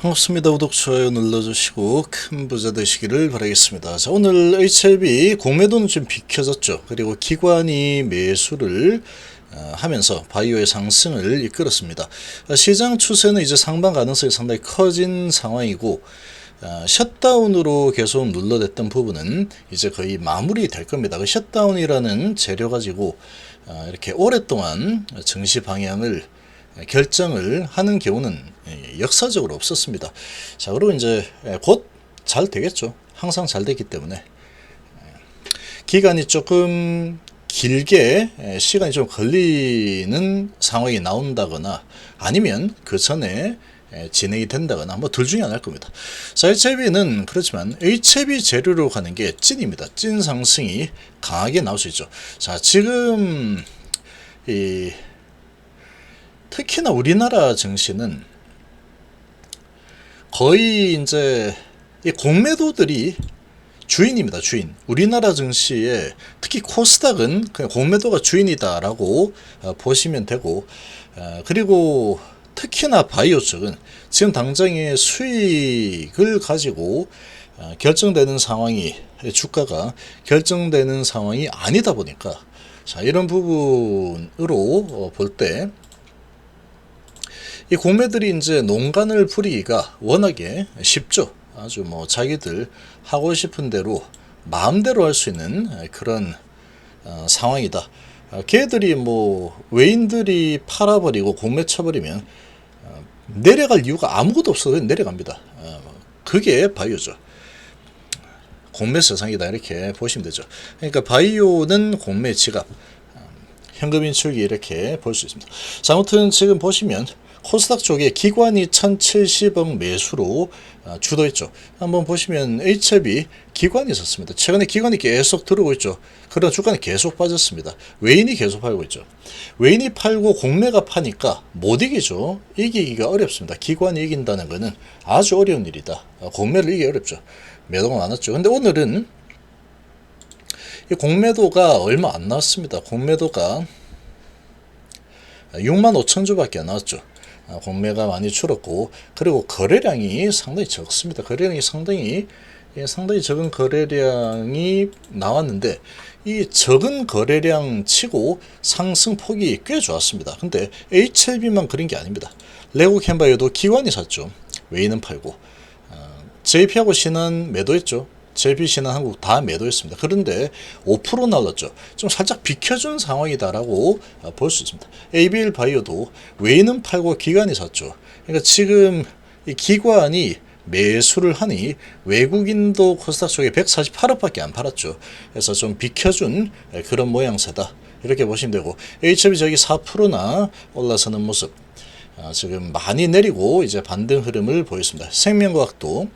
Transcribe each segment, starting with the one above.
반갑습니다. 구독, 좋아요 눌러주시고 큰 부자 되시기를 바라겠습니다. 자, 오늘 HLB 공매도는 좀 비켜졌죠. 그리고 기관이 매수를 하면서 바이오의 상승을 이끌었습니다. 시장 추세는 이제 상방 가능성이 상당히 커진 상황이고, 셧다운으로 계속 눌러댔던 부분은 이제 거의 마무리 될 겁니다. 그 셧다운이라는 재료 가지고 이렇게 오랫동안 증시 방향을 결정을 하는 경우는 역사적으로 없었습니다. 자, 그리고 이제 곧 잘 되겠죠. 항상 잘 되기 때문에 기간이 조금 길게 시간이 좀 걸리는 상황이 나온다거나 아니면 그 전에 진행이 된다거나 뭐 둘 중에 하나일 겁니다. 자, HLB는 그렇지만 HLB 재료로 가는 게 찐입니다. 찐 상승이 강하게 나올 수 있죠. 자, 지금 특히나 우리나라 증시는 거의 이제 이 공매도들이 주인입니다. 주인. 우리나라 증시에 특히 코스닥은 그냥 공매도가 주인이다라고 보시면 되고, 그리고 특히나 바이오 쪽은 지금 당장의 수익을 가지고 결정되는 상황이, 주가가 결정되는 상황이 아니다 보니까, 자, 이런 부분으로 볼 때 이 공매들이 이제 농간을 부리기가 워낙에 쉽죠. 아주 뭐 자기들 하고 싶은 대로 마음대로 할 수 있는 그런 상황이다. 걔들이 뭐 외인들이 팔아버리고 공매 쳐버리면 내려갈 이유가 아무것도 없어서 내려갑니다. 그게 바이오죠. 공매 세상이다, 이렇게 보시면 되죠. 그러니까 바이오는 공매 지갑, 현금 인출기, 이렇게 볼 수 있습니다. 자, 아무튼 지금 보시면 코스닥 쪽에 기관이 1070억 매수로 주도했죠. 한번 보시면 HLB 기관이 있었습니다. 최근에 기관이 계속 들어오고 있죠. 그러나 주가는 계속 빠졌습니다. 외인이 계속 팔고 있죠. 외인이 팔고 공매가 파니까 못 이기죠. 이기기가 어렵습니다. 기관이 이긴다는 것은 아주 어려운 일이다. 공매를 이기기 어렵죠. 매도가 많았죠. 근데 오늘은 이 공매도가 얼마 안 나왔습니다. 공매도가 6만 5천 주밖에 안 나왔죠. 공매가 많이 줄었고, 그리고 거래량이 상당히 적습니다. 거래량이 상당히 적은 거래량이 나왔는데, 이 적은 거래량 치고 상승폭이 꽤 좋았습니다. 근데 HLB만 그런 게 아닙니다. 레고 캔바이오도 기관이 샀죠. 외인은 팔고, JP하고 신한 매도했죠. JP, 신한한국 다 매도했습니다. 그런데 5% 날랐죠. 좀 살짝 비켜준 상황이다라고 볼 수 있습니다. ABL 바이오도 외인은 팔고 기관이 샀죠. 그러니까 지금 이 기관이 매수를 하니 외국인도 코스닥 쪽에 148억밖에 안 팔았죠. 그래서 좀 비켜준 그런 모양새다, 이렇게 보시면 되고, HLB 저기 4%나 올라서는 모습, 지금 많이 내리고 이제 반등 흐름을 보였습니다. 생명과학도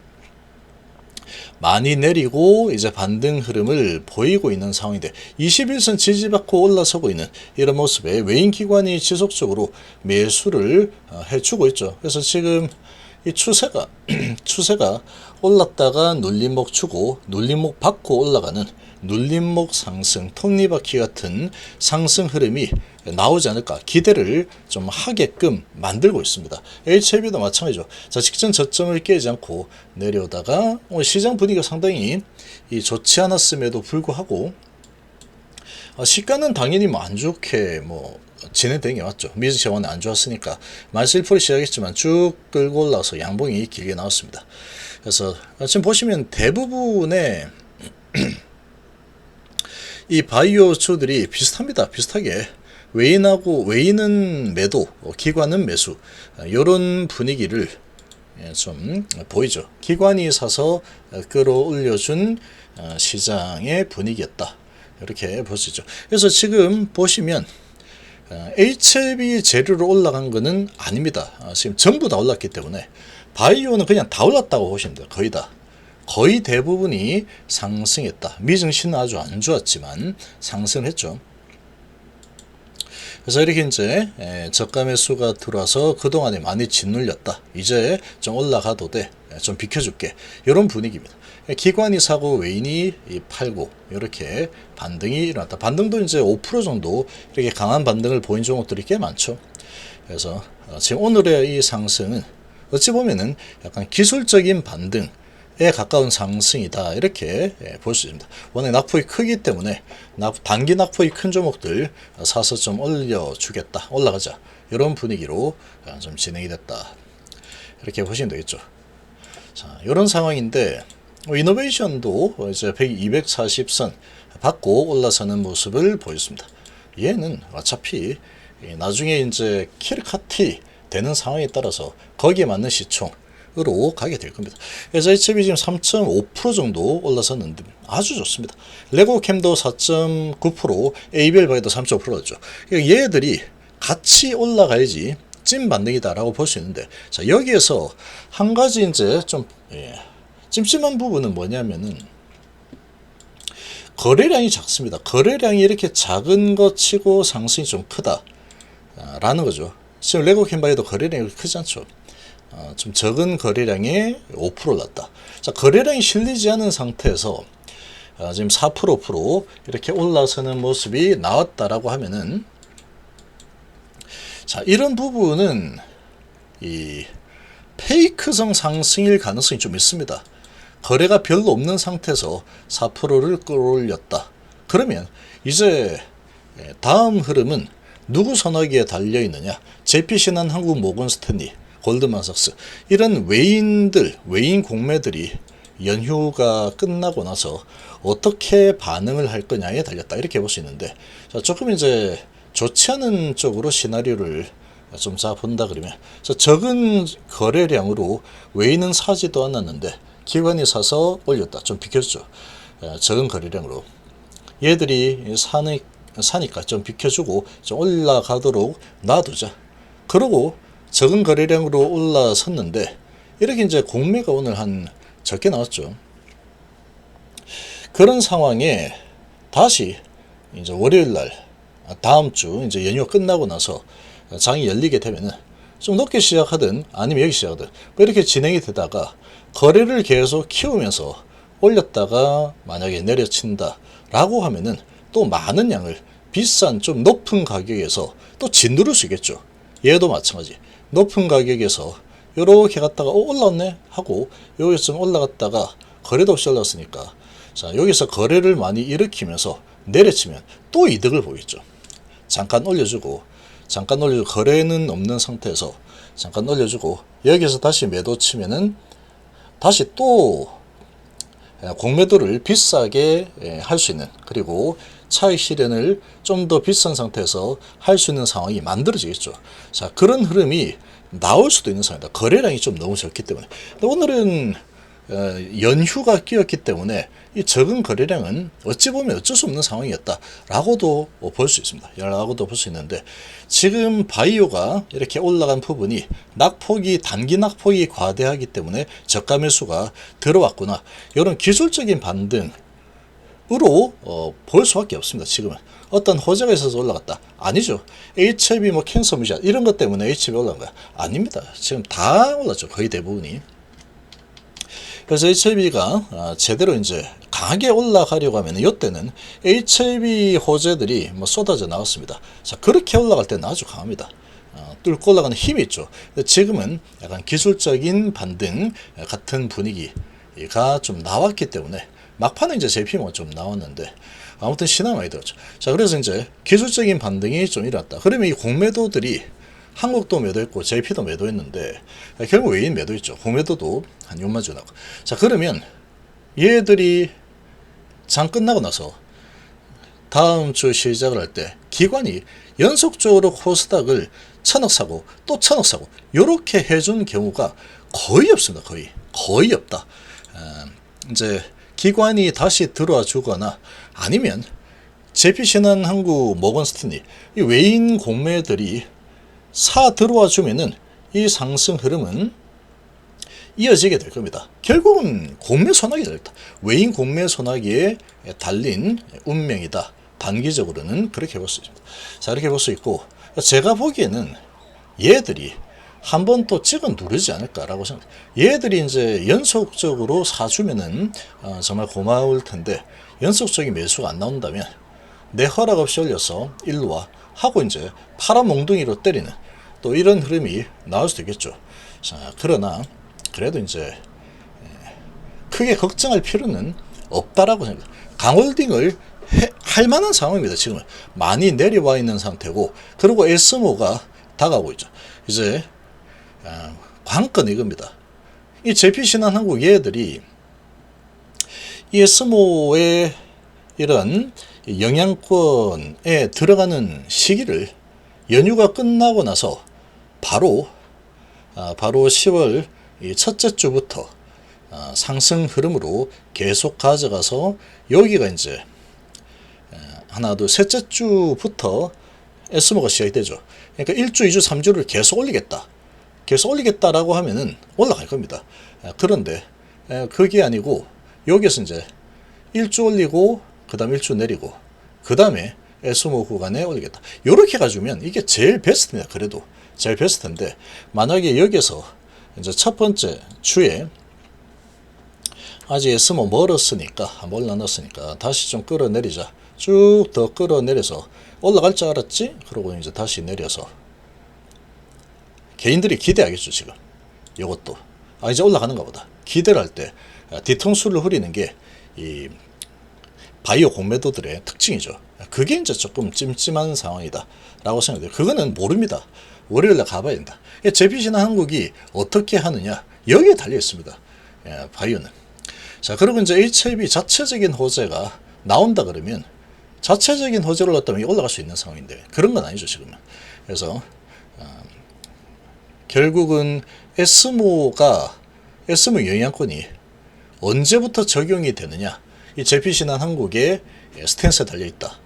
많이 내리고 이제 반등 흐름을 보이고 있는 상황인데, 21선 지지받고 올라서고 있는 이런 모습에 외인 기관이 지속적으로 매수를 해주고 있죠. 그래서 지금 이 추세가 올랐다가 눌림목 주고 눌림목 받고 올라가는 눌림목 상승, 톱니바퀴 같은 상승 흐름이 나오지 않을까 기대를 좀 하게끔 만들고 있습니다. HLB도 마찬가지죠. 자, 직전 저점을 깨지 않고 내려오다가 시장 분위기가 상당히 좋지 않았음에도 불구하고 시가는 당연히 뭐 안 좋게 진행된 게 맞죠. 미증 시황은 안 좋았으니까 -1% 시작했지만 쭉 끌고 올라서 양봉이 길게 나왔습니다. 그래서 지금 보시면 대부분의 이 바이오주들이 비슷합니다. 비슷하게 외인은 매도, 기관은 매수, 이런 분위기를 좀 보이죠. 기관이 사서 끌어올려준 시장의 분위기였다, 이렇게 볼 수 있죠. 그래서 지금 보시면 HLB 재료로 올라간 것은 아닙니다. 지금 전부 다 올랐기 때문에 바이오는 그냥 다 올랐다고 보시면 돼요. 거의 다. 거의 대부분이 상승했다. 미증시는 아주 안 좋았지만 상승했죠. 그래서 이렇게 이제 저가 매수가 들어와서 그동안에 많이 짓눌렸다. 이제 좀 올라가도 돼. 좀 비켜줄게. 이런 분위기입니다. 기관이 사고 외인이 팔고 이렇게 반등이 일어났다. 반등도 이제 5% 정도 이렇게 강한 반등을 보인 종목들이 꽤 많죠. 그래서 지금 오늘의 이 상승은 어찌 보면은 약간 기술적인 반등에 가까운 상승이다 이렇게 볼 수 있습니다. 워낙 낙폭이 크기 때문에 단기 낙폭이 큰 종목들 사서 좀 올려주겠다, 올라가자 이런 분위기로 좀 진행이 됐다 이렇게 보시면 되겠죠. 자, 이런 상황인데 이노베이션도 이제 240선 받고 올라서는 모습을 보였습니다. 얘는 어차피 나중에 이제 킬카티 되는 상황에 따라서 거기에 맞는 시총으로 가게 될 겁니다. SHB 지금 3.5% 정도 올라섰는데 아주 좋습니다. 레고캠도 4.9%, ABL바이도 3.5%였죠. 얘들이 같이 올라가야지 찐 반등이다라고 볼 수 있는데, 자, 여기에서 한 가지 이제 좀 찜찜한 부분은 뭐냐면은 거래량이 작습니다. 거래량이 이렇게 작은 것 치고 상승이 좀 크다라는 거죠. 지금 레고캠바이도 거래량이 크지 않죠. 좀 적은 거래량에 5% 올랐다. 자, 거래량이 실리지 않은 상태에서 지금 4% 5% 이렇게 올라서는 모습이 나왔다라고 하면은, 자, 이런 부분은 이 페이크성 상승일 가능성이 좀 있습니다. 거래가 별로 없는 상태에서 4%를 끌어올렸다. 그러면 이제 다음 흐름은 누구 선호기에 달려있느냐? JP신한한국, 모건스탠리, 골드만삭스 이런 외인 공매들이 연휴가 끝나고 나서 어떻게 반응을 할 거냐에 달렸다 이렇게 볼 수 있는데, 자, 조금 이제 좋지 않은 쪽으로 시나리오를 좀 잡아본다 그러면, 적은 거래량으로 외인은 사지도 않았는데 기관이 사서 올렸다. 좀 비켜주죠. 적은 거래량으로 얘들이 사니까 좀 비켜주고 좀 올라가도록 놔두자. 그러고 적은 거래량으로 올라섰는데 이렇게 이제 공매가 오늘 한 적게 나왔죠. 그런 상황에 다시 이제 월요일 날 다음 주 이제 연휴가 끝나고 나서 장이 열리게 되면은 좀 높게 시작하든 아니면 여기 시작하든 뭐 이렇게 진행이 되다가 거래를 계속 키우면서 올렸다가 만약에 내려친다 라고 하면은 또 많은 양을 비싼 좀 높은 가격에서 또 짓누를 수 있겠죠. 얘도 마찬가지. 높은 가격에서 요렇게 갔다가 올라왔네 하고 여기서 좀 올라갔다가 거래도 없이 올랐으니까, 자, 여기서 거래를 많이 일으키면서 내려치면 또 이득을 보겠죠. 잠깐 올려주고 거래는 없는 상태에서 잠깐 올려주고 여기서 다시 매도 치면은 다시 또 공매도를 비싸게 할 수 있는, 그리고 차익 실현을 좀 더 비싼 상태에서 할 수 있는 상황이 만들어지겠죠. 자, 그런 흐름이 나올 수도 있는 상황이다. 거래량이 좀 너무 적기 때문에. 근데 오늘은 연휴가 끼었기 때문에 이 적은 거래량은 어찌 보면 어쩔 수 없는 상황이었다라고도 볼 수 있습니다. 라고도 볼 수 있는데, 지금 바이오가 이렇게 올라간 부분이 단기 낙폭이 과대하기 때문에 저가 매수가 들어왔구나, 이런 기술적인 반등으로 볼 수밖에 없습니다. 지금은 어떤 호재가 있어서 올라갔다 아니죠. HIB 뭐 캔서 무시한 이런 것 때문에 HIB 올라간 거야 아닙니다. 지금 다 올랐죠. 거의 대부분이. 그래서 HIB가 제대로 이제 강하게 올라가려고 하면 이때는 HIB 호재들이 뭐 쏟아져 나왔습니다. 자, 그렇게 올라갈 때는 아주 강합니다. 뚫고 올라가는 힘이 있죠. 근데 지금은 약간 기술적인 반등 같은 분위기가 좀 나왔기 때문에 막판에 이제 JP모 좀 나왔는데 아무튼 신화 많이 들었죠. 자, 그래서 이제 기술적인 반등이 좀 일어났다. 그러면 이 공매도들이 한국도 매도했고 JP도 매도했는데 결국 외인 매도했죠. 공매도도 한 6만 주 나고. 자, 그러면 얘들이 장 끝나고 나서 다음 주 시작을 할 때 기관이 연속적으로 코스닥을 1000억 사고 또 1000억 사고 요렇게 해준 경우가 거의 없습니다. 거의 없다. 이제 기관이 다시 들어와 주거나 아니면 JP신한한국, 모건스탠리 이 외인 공매들이 사 들어와 주면은 이 상승 흐름은 이어지게 될 겁니다. 결국은 공매 소나기 달렸다. 외인 공매 소나기에 달린 운명이다. 단기적으로는 그렇게 볼 수 있습니다. 자, 이렇게 볼 수 있고, 제가 보기에는 얘들이 한 번 또 찍어 누르지 않을까라고 생각합니다. 얘들이 이제 연속적으로 사주면은 정말 고마울 텐데, 연속적인 매수가 안 나온다면 내 허락 없이 올려서 일로 와 하고 이제 파란 몽둥이로 때리는 또 이런 흐름이 나올 수도 있겠죠. 자, 그러나 그래도 이제 크게 걱정할 필요는 없다라고 생각합니다. 강홀딩을 할 만한 상황입니다. 지금은 많이 내려와 있는 상태고, 그리고 에스모가 다가오고 있죠. 이제 관건 이겁니다. 이 JP신한한국 얘들이 이 에스모의 이런 영향권에 들어가는 시기를 연휴가 끝나고 나서 바로 10월 첫째 주부터 상승 흐름으로 계속 가져가서 여기가 이제 하나 둘 셋째 주부터 에스모가 시작이 되죠. 그러니까 1주, 2주, 3주를 계속 올리겠다. 계속 올리겠다라고 하면은 올라갈 겁니다. 그런데 그게 아니고 여기서 이제 1주 올리고 그 다음에 1주 내리고 그 다음에 에스모 구간에 올리겠다. 이렇게 가주면 이게 제일 베스트입니다. 그래도 제일 베스트인데, 만약에 여기서 이제 첫 번째 주에 아직 에스모 멀었으니까, 올라놨으니까 다시 좀 끌어내리자. 쭉 더 끌어내려서 올라갈 줄 알았지? 그러고 이제 다시 내려서 개인들이 기대하겠죠. 지금 이것도 이제 올라가는가 보다 기대를 할 때 뒤통수를 후리는 게 이 바이오 공매도들의 특징이죠. 그게 이제 조금 찜찜한 상황이다 라고 생각해요. 그거는 모릅니다. 월요일날 가봐야 된다. JP신한한국이 어떻게 하느냐 여기에 달려 있습니다. 바이오는. 자, 그리고 이제 HIB 자체적인 호재가 나온다 그러면, 자체적인 호재를 넣었다면 올라갈 수 있는 상황인데 그런 건 아니죠 지금은. 그래서 결국은 에스모 영향권이 언제부터 적용이 되느냐, 이 JP신한한국의 스탠스에 달려있다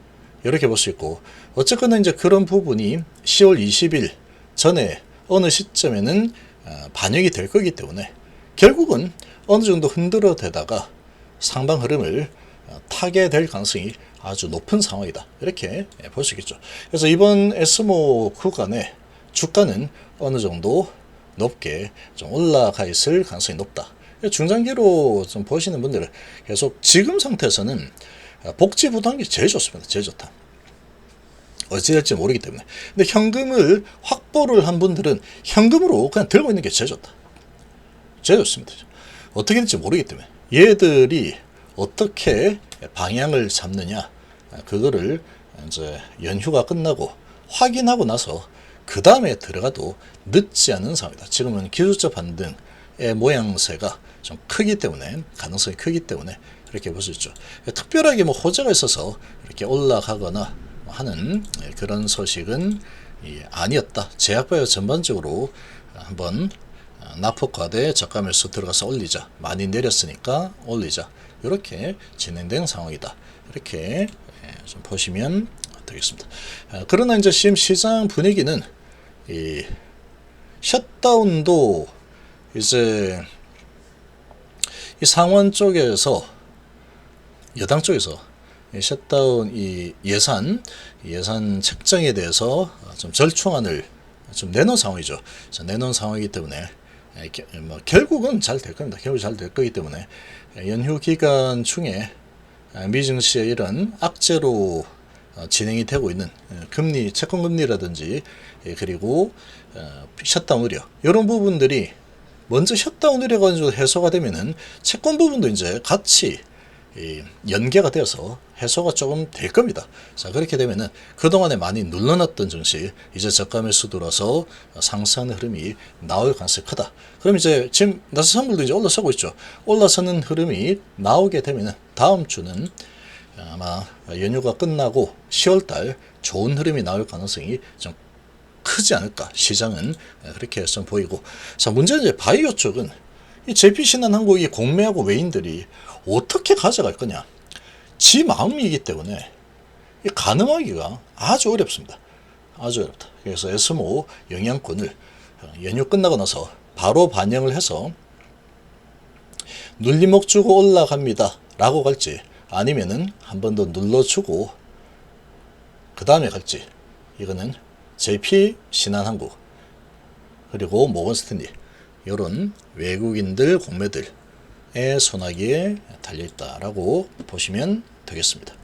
이렇게 볼 수 있고, 어쨌거나 이제 그런 부분이 10월 20일 전에 어느 시점에는 반영이 될 거기 때문에 결국은 어느 정도 흔들어 대다가 상방 흐름을 타게 될 가능성이 아주 높은 상황이다 이렇게 볼 수 있겠죠. 그래서 이번 에스모 구간에 주가는 어느 정도 높게 좀 올라가 있을 가능성이 높다. 중장기로 좀 보시는 분들은 계속 지금 상태에서는 복지 부담이 제일 좋습니다. 제일 좋다. 어찌 될지 모르기 때문에. 근데 현금을 확보를 한 분들은 현금으로 그냥 들고 있는 게 제일 좋다. 제일 좋습니다. 어떻게 될지 모르기 때문에 얘들이 어떻게 방향을 잡느냐, 그거를 이제 연휴가 끝나고 확인하고 나서 그 다음에 들어가도 늦지 않은 상황이다. 지금은 기술적 반등의 모양새가 좀 크기 때문에, 가능성이 크기 때문에 이렇게 볼 수 있죠. 특별하게 뭐 호재가 있어서 이렇게 올라가거나 하는 그런 소식은 아니었다. 제약바이오 전반적으로 한번 낙폭과대 저가 매수 들어가서 올리자, 많이 내렸으니까 올리자, 이렇게 진행된 상황이다. 이렇게 좀 보시면 되겠습니다. 그러나 이제 지금 시장 분위기는 이 셧다운도 이제 이 상원 쪽에서, 여당 쪽에서 셧다운 이 예산 책정에 대해서 좀 절충안을 좀 내놓은 상황이죠. 내놓은 상황이기 때문에 결국은 잘 될 겁니다. 결국 잘 될 거기 때문에 연휴 기간 중에 미증시의 이런 악재로 진행이 되고 있는 금리, 채권 금리라든지, 그리고 셧다운 우려, 이런 부분들이 먼저 셧다운 우려가 해소가 되면은 채권 부분도 이제 같이 연계가 되어서 해소가 조금 될 겁니다. 자, 그렇게 되면은 그동안에 많이 눌러놨던 증시 이제 저가 매수 들어서 상승하는 흐름이 나올 가능성이 크다. 그럼 이제 지금 나스선물도 이제 올라서고 있죠. 올라서는 흐름이 나오게 되면은 다음 주는 아마 연휴가 끝나고 10월달 좋은 흐름이 나올 가능성이 좀 크지 않을까, 시장은 그렇게 좀 보이고. 자, 문제는 이제 바이오 쪽은 이 JP신한한국이 공매하고 외인들이 어떻게 가져갈 거냐, 지 마음이기 때문에 가능하기가 아주 어렵습니다. 아주 어렵다. 그래서 에스모 영향권을 연휴 끝나고 나서 바로 반영을 해서 눌림목 주고 올라갑니다 라고 갈지, 아니면은 한 번 더 눌러주고 그 다음에 갈지, 이거는 JP신한한국 그리고 모건스탠리, 이런 외국인들 공매들의 손아귀에 달려있다라고 보시면 되겠습니다.